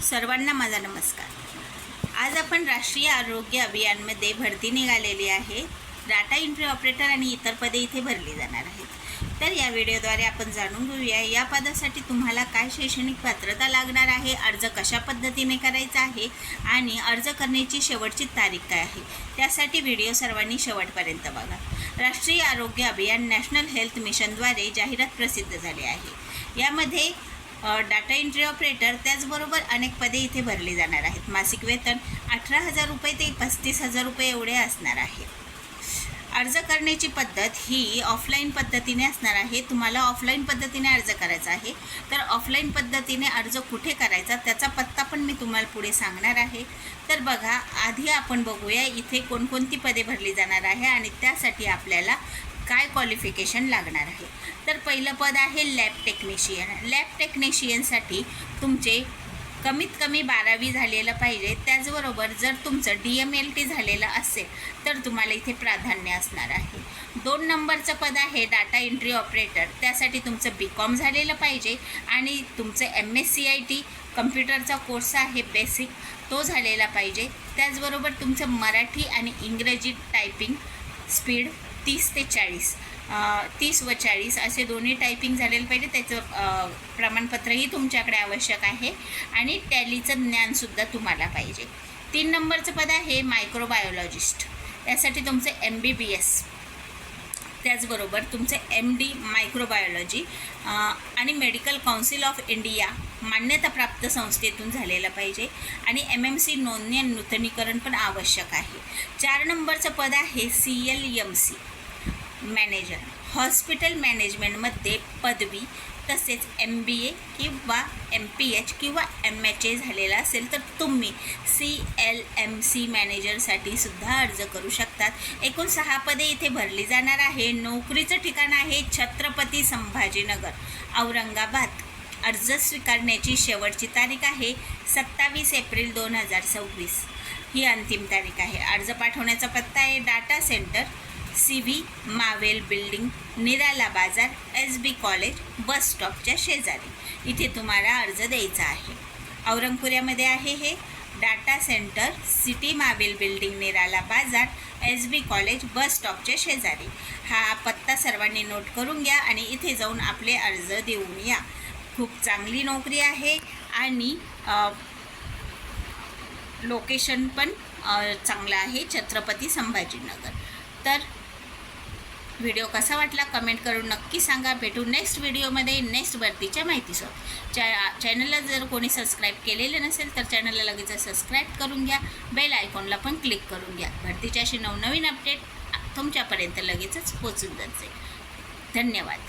सर्वांना माझा नमस्कार। आज आपण राष्ट्रीय आरोग्य अभियानमध्ये भरती निघालेली आहे। डाटा एंट्री ऑपरेटर आणि इतर पदे इथे भरली जाणार आहेत। तर या व्हिडिओद्वारे आपण जाणून घेऊया या पदासाठी तुम्हाला काय शैक्षणिक पात्रता लागणार आहे, अर्ज कशा पद्धतीने करायचा आहे आणि अर्ज करण्याची शेवटची तारीख काय आहे। त्यासाठी व्हिडिओ सर्वांनी शेवटपर्यंत बघा। राष्ट्रीय आरोग्य अभियान नॅशनल हेल्थ मिशनद्वारे जाहिरात प्रसिद्ध झाली आहे। यामध्ये डाटा एंट्री ऑपरेटर त्याचबरोबर अनेक पदे इथे भरली जाणार आहेत। मासिक वेतन 18,000 रुपये ते 35,000 रुपये एवढे असणार आहे। अर्ज करण्याची पद्धत ही ऑफलाईन पद्धतीने असणार आहे। तुम्हाला ऑफलाईन पद्धतीने अर्ज करायचा आहे, तर ऑफलाईन पद्धतीने अर्ज कुठे करायचा त्याचा पत्ता पण मी तुम्हाला पुढे सांगणार आहे। तर बघा, आधी आपण बघूया इथे कोणकोणती पदे भरली जाणार आहे आणि त्यासाठी आपल्याला काय क्वालिफिकेशन लागणार आहे। तर पहिलं पद आहे लॅब टेक्निशियन। लॅब टेक्निशियनसाठी तुमचे कमीत कमी 12वी झालेलं पाहिजे। त्याचबरोबर जर तुमचं DMLT झालेलं असेल तर तुम्हाला इथे प्राधान्य असणार आहे। 2 नंबरचं पद आहे डाटा एंट्री ऑपरेटर। त्यासाठी तुमचं BCom झालेलं पाहिजे आणि तुमचं MSCIT कम्प्युटरचा कोर्स आहे बेसिक तो झालेला पाहिजे। त्याचबरोबर तुमचं मराठी आणि इंग्रजी टायपिंग स्पीड 30 ते 40 30 व 40 असे दोन्ही टायपिंग झालेलं पाहिजे। त्याचं प्रमाणपत्रही तुमच्याकडे आवश्यक आहे आणि टॅलीचं ज्ञानसुद्धा तुम्हाला पाहिजे। 3 नंबरचं पद आहे मायक्रोबायोलॉजिस्ट। यासाठी तुमचं MBBS त्याचबरोबर तुमचं MD मायक्रोबायोलॉजी आणि मेडिकल काउन्सिल ऑफ इंडिया मान्यताप्राप्त संस्थेतून झालेलं पाहिजे आणि MMC नोंदणी आणि नूतनीकरण पण आवश्यक आहे। 4 नंबरचं पद आहे CLMC मॅनेजर। हॉस्पिटल मॅनेजमेंटमध्ये पदवी तसेच MBA किंवा MPH किंवा MHA झालेला असेल तर तुम्ही CLMC मॅनेजरसाठी सुद्धा अर्ज करू शकतात। एकूण 6 पदे इथे भरली जाणार आहे। नोकरीचं ठिकाण आहे छत्रपती संभाजीनगर, औरंगाबाद। अर्ज स्वीकारण्याची शेवटची तारीख आहे 27 एप्रिल 2026 ही अंतिम तारीख आहे। अर्ज पाठवण्याचा पत्ता आहे डाटा सेंटर CV मावेल building, Nirala Bazar, SB college बस स्टॉपच्या शेजारी इथे तुम्हाला अर्ज द्यायचा आहे। औरंगपुऱ्यामध्ये आहे हे डाटा सेंटर, सिटी मावेल building, Nirala Bazar, SB college बस स्टॉपच्या शेजारी। हा पत्ता सर्वांनी नोट करून घ्या आणि इथे जाऊन आपले अर्ज देऊन या। खूप चांगली नोकरी आहे आणि लोकेशन पण चांगलं आहे, छत्रपती संभाजीनगर। तर व्हिडिओ कसा वाटला कमेंट करून नक्की सांगा। भेटू नेक्स्ट व्हिडिओमध्ये नेक्स्ट भरतीच्या माहितीसोबत। चॅनलला जर कोणी सबस्क्राईब केलेलं नसेल तर चॅनलला लगेच सबस्क्राईब करून घ्या, बेल आयकॉनला पण क्लिक करून घ्या। भरतीच्या अशी नवनवीन अपडेट तुमच्यापर्यंत लगेचच पोचून जाईल। धन्यवाद।